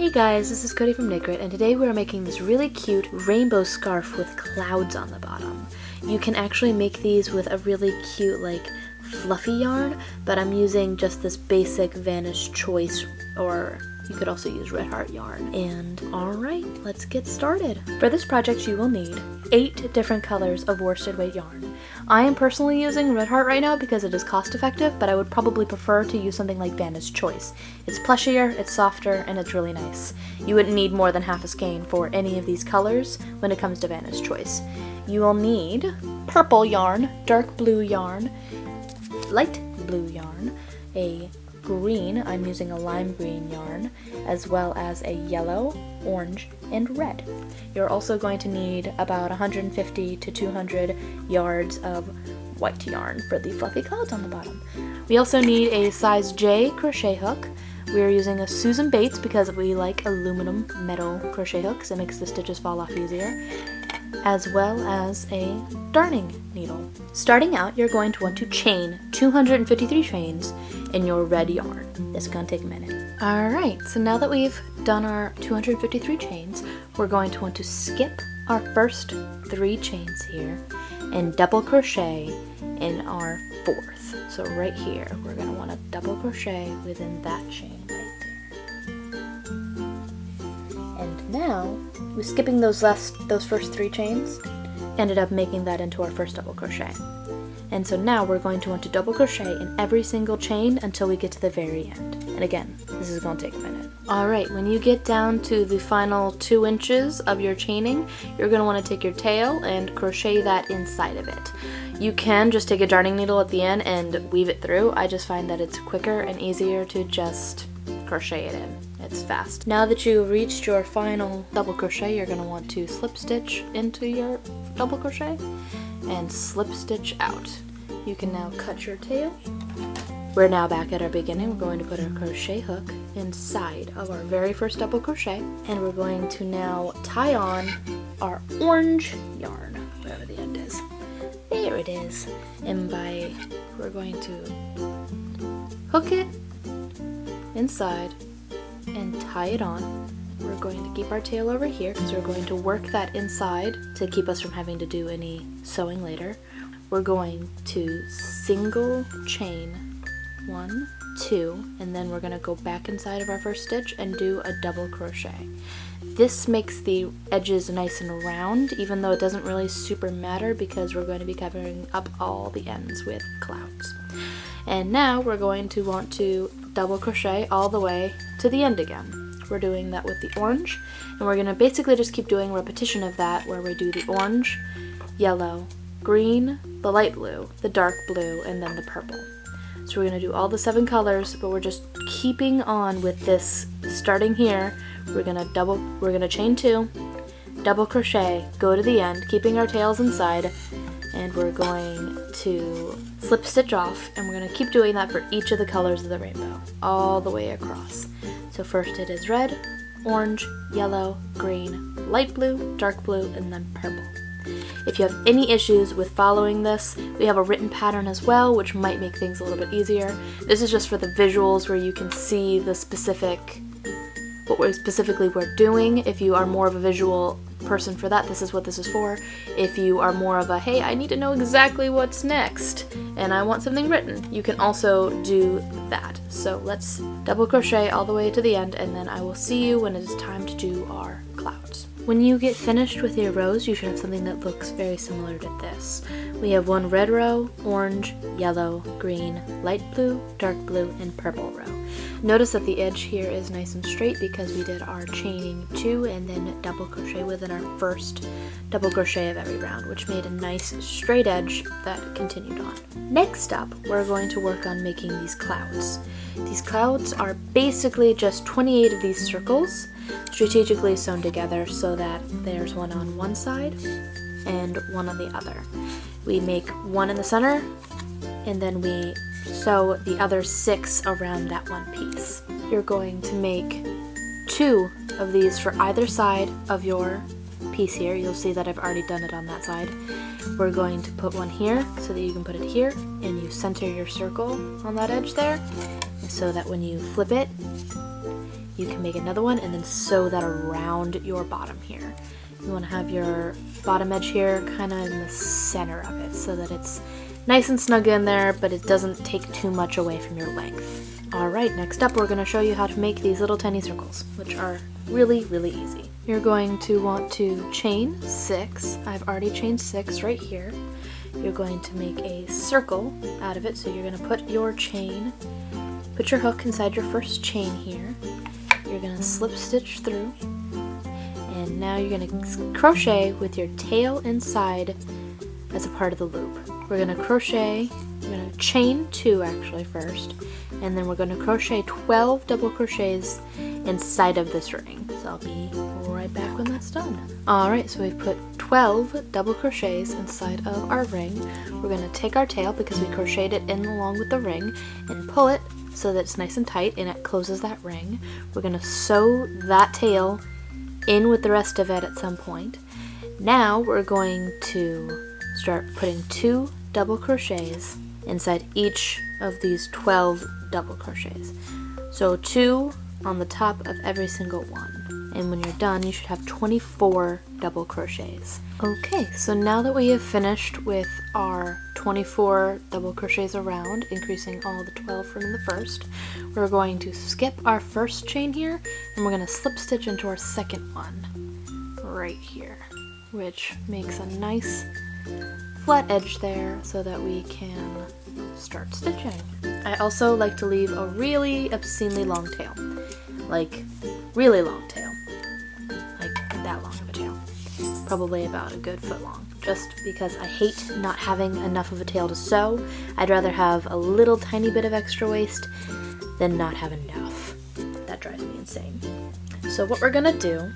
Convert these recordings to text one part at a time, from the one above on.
Hey guys, this is Cody from Knitgrit, and today we are making this really cute rainbow scarf with clouds on the bottom. You can actually make these with a really cute, like, fluffy yarn, but I'm using just this basic Vanish Choice, or you could also use Red Heart yarn. And alright, let's get started. For this project you will need 8 different colors of worsted weight yarn. I am personally using Red Heart right now because it is cost effective, but I would probably prefer to use something like Vanish Choice. It's plushier, it's softer, and it's really nice. You wouldn't need more than half a skein for any of these colors when it comes to Vanish Choice. You will need purple yarn, dark blue yarn, light blue yarn, a green, I'm using a lime green yarn, as well as a yellow, orange, and red. You're also going to need about 150 to 200 yards of white yarn for the fluffy clouds on the bottom. We also need a size J crochet hook. We're using a Susan Bates because we like aluminum metal crochet hooks. It makes the stitches fall off easier, as well as a darning needle. Starting out, you're going to want to chain 253 chains in your red yarn. This is going to take a minute. Alright, so now that we've done our 253 chains, we're going to want to skip our first 3 chains here and double crochet in our 4th. So right here, we're going to want to double crochet within that chain right there. And now, we're skipping those first 3 chains, ended up making that into our first double crochet. And so now we're going to want to double crochet in every single chain until we get to the very end. And again, this is going to take a minute. Alright, when you get down to the final 2 inches of your chaining, you're going to want to take your tail and crochet that inside of it. You can just take a darning needle at the end and weave it through. I just find that it's quicker and easier to just crochet it in. It's fast. Now that you've reached your final double crochet, you're going to want to slip stitch into your double crochet and slip stitch out. You can now cut your tail. We're now back at our beginning. We're going to put our crochet hook inside of our very first double crochet, and we're going to now tie on our orange yarn, wherever the end is. There it is. And we're going to hook it inside and tie it on. We're going to keep our tail over here because we're going to work that inside to keep us from having to do any sewing later. We're going to single chain 1, 2, and then we're going to go back inside of our first stitch and do a double crochet. This makes the edges nice and round, even though it doesn't really super matter because we're going to be covering up all the ends with clouds. And now we're going to want to double crochet all the way to the end again. We're doing that with the orange, and we're going to basically just keep doing repetition of that where we do the orange, yellow, green, the light blue, the dark blue, and then the purple. So we're going to do all the 7 colors, but we're just keeping on with this. Starting here, we're going to chain 2, double crochet, go to the end, keeping our tails inside, and we're going to slip stitch off, and we're going to keep doing that for each of the colors of the rainbow, all the way across. So first it is red, orange, yellow, green, light blue, dark blue, and then purple. If you have any issues with following this, we have a written pattern as well, which might make things a little bit easier. This is just for the visuals where you can see the what we're doing. If you are more of a visual person for that, this is what this is for. If you are more of a, hey, I need to know exactly what's next and I want something written, you can also do that. So let's double crochet all the way to the end, and then I will see you when it is time to do our clouds. When you get finished with your rows, you should have something that looks very similar to this. We have 1 red row, orange, yellow, green, light blue, dark blue, and purple row. Notice that the edge here is nice and straight because we did our chaining 2 and then double crochet within our first double crochet of every round, which made a nice straight edge that continued on. Next up, we're going to work on making these clouds. These clouds are basically just 28 of these circles strategically sewn together so that there's one on one side and one on the other. We make one in the center, and then we sew the other 6 around that one piece. You're going to make 2 of these for either side of your piece here. You'll see that I've already done it on that side. We're going to put one here so that you can put it here, and you center your circle on that edge there so that when you flip it, you can make another one and then sew that around your bottom here. You want to have your bottom edge here kind of in the center of it so that it's nice and snug in there, but it doesn't take too much away from your length. Alright, next up we're going to show you how to make these little tiny circles, which are really, really easy. You're going to want to chain 6. I've already chained 6 right here. You're going to make a circle out of it, so you're going to put your hook inside your first chain here. You're going to slip stitch through, and now you're going to crochet with your tail inside as a part of the loop. We're going to crochet, we're going to chain 2 actually first, and then we're going to crochet 12 double crochets inside of this ring. So I'll be right back when that's done. Alright, so we've put 12 double crochets inside of our ring. We're going to take our tail, because we crocheted it in along with the ring, and pull it so that it's nice and tight and it closes that ring. We're going to sew that tail in with the rest of it at some point. Now we're going to start putting 2 double crochets inside each of these 12 double crochets. So 2 on the top of every single one. And when you're done, you should have 24 double crochets. Okay, so now that we have finished with our 24 double crochets around, increasing all the 12 from the first, we're going to skip our first chain here, and we're going to slip stitch into our second one right here, which makes a nice flat edge there so that we can start stitching. I also like to leave a really obscenely long tail, like really long tail, like that long of a tail, probably about a good foot long, just because I hate not having enough of a tail to sew. I'd rather have a little tiny bit of extra waist than not have enough. That drives me insane. So what we're gonna do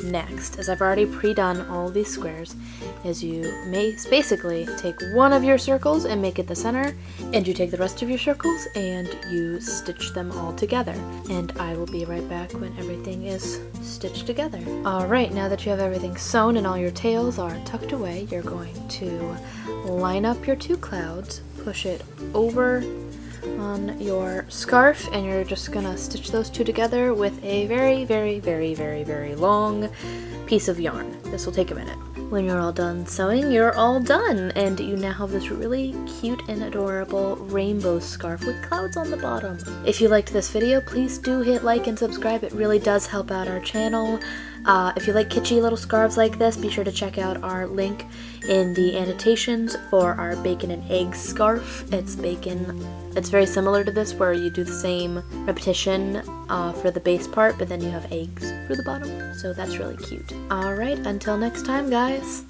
next, as I've already pre-done all these squares, is you may basically take one of your circles and make it the center, and you take the rest of your circles and you stitch them all together. And I will be right back when everything is stitched together. Alright, now that you have everything sewn and all your tails are tucked away, you're going to line up your 2 clouds, push it over on your scarf, and you're just gonna stitch those 2 together with a very, very, very, very, very long piece of yarn. This will take a minute. When you're all done sewing, you're all done, and you now have this really cute and adorable rainbow scarf with clouds on the bottom. If you liked this video, please do hit like and subscribe. It really does help out our channel. If you like kitschy little scarves like this, be sure to check out our link in the annotations for our bacon and egg scarf. It's very similar to this, where you do the same repetition for the base part, but then you have eggs for the bottom. So that's really cute. Alright, until next time, guys.